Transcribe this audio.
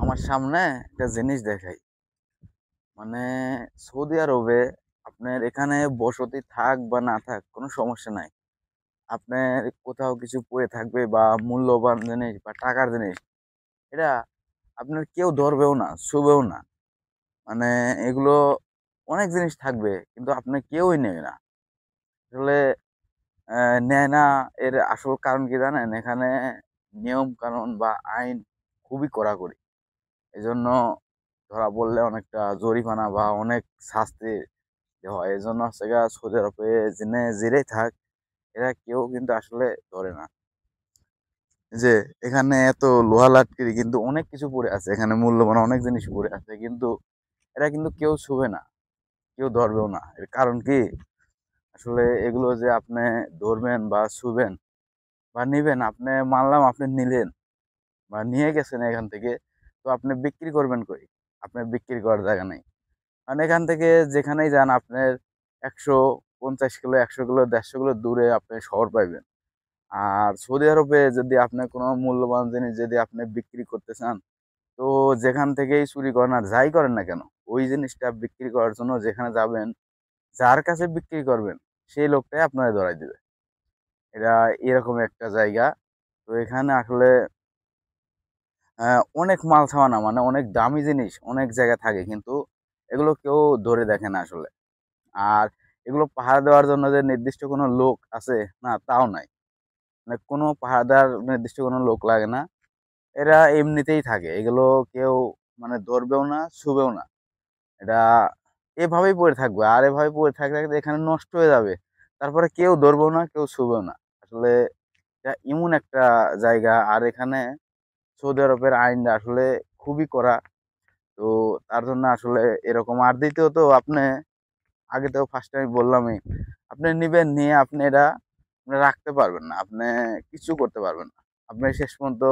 আমার সামনে একটা জিনিস দেখাই। মানে সৌদি আরবে আপনার এখানে বসতি থাক বা না থাক কোনো সমস্যা নাই। আপনার কোথাও কিছু পড়ে থাকবে বা মূল্যবান জিনিস বা টাকার জিনিস, এটা আপনার কেউ ধরবেও না, ছুবেও না। মানে এগুলো অনেক জিনিস থাকবে কিন্তু আপনার কেউই নেবে না। আসলে নেয় না, এর আসল কারণ কি জানেন? এখানে নিয়ম কানুন বা আইন খুবই কড়াকড়ি। এজন্য ধরা পড়লে অনেকটা জরিমানা বা অনেক শাস্তি দেওয়া হয়। এজন্য হচ্ছে গিয়া সৌদি আরবে যেরেই থাক, এরা কেউ কিন্তু আসলে ধরে না। যে এখানে এত লোহা লাটকিরি কিন্তু অনেক কিছু পড়ে আছে, এখানে মূল্যবান অনেক জিনিস পড়ে আছে, কিন্তু এরা কিন্তু কেউ ছুবে না, কেউ ধরবেও না। এর কারণ কি? আসলে এগুলো যে আপনি ধরবেন বা ছুবেন বা নিবেন, আপনি মানলাম আপনি নিলেন বা নিয়ে গেছেন এখান থেকে, তো আপনি বিক্রি করবেন কই? আপনার বিক্রি করার জায়গা নেই। মানে এখান থেকে যেখানেই যান আপনার ১৫০ কিলো, ১০০ কিলো, ১৫০ কিলো দূরে আপনি শহর পাইবেন। আর সৌদি আরবে যদি আপনি কোনো মূল্যবান জিনিস যদি আপনি বিক্রি করতে চান, তো যেখান থেকেই চুরি করেন আর যাই করেন না কেন, ওই জিনিসটা বিক্রি করার জন্য যেখানে যাবেন, যার কাছে বিক্রি করবেন, সেই লোকটাই আপনারে ধরাই দিবে। এটা এরকম একটা জায়গা। তো এখানে আসলে অনেক মাল সামানা, মানে অনেক দামি জিনিস অনেক জায়গায় থাকে, কিন্তু এগুলো কেউ ধরে দেখে না আসলে। আর এগুলো পাহারা দেওয়ার জন্য যে নির্দিষ্ট কোনো লোক আছে, না তাও নাই। মানে কোনো পাহারাদার নির্দিষ্ট কোনো লোক লাগে না। এরা এমনিতেই থাকে। এগুলো কেউ মানে ধরবেও না, ছুবেও না। এটা এভাবেই পড়ে থাকবে। আর এভাবে পড়ে থাকতে, থাকতে এখানে নষ্ট হয়ে যাবে। তারপরে কেউ ধরবেও না, কেউ ছুবেও না। আসলে এটা এমন একটা জায়গা। আর এখানে সৌদি আরবের আইনটা আসলে খুবই কড়া। তো তার জন্য আসলে এরকম। আর দ্বিতীয়ত আপনি, আগে তো ফার্স্টে আমি বললামই, আপনি নিবেন, নিয়ে আপনি এটা আপনি রাখতে পারবেন না। আপনি কিছু করতে পারবেন না। আপনি শেষ পর্যন্ত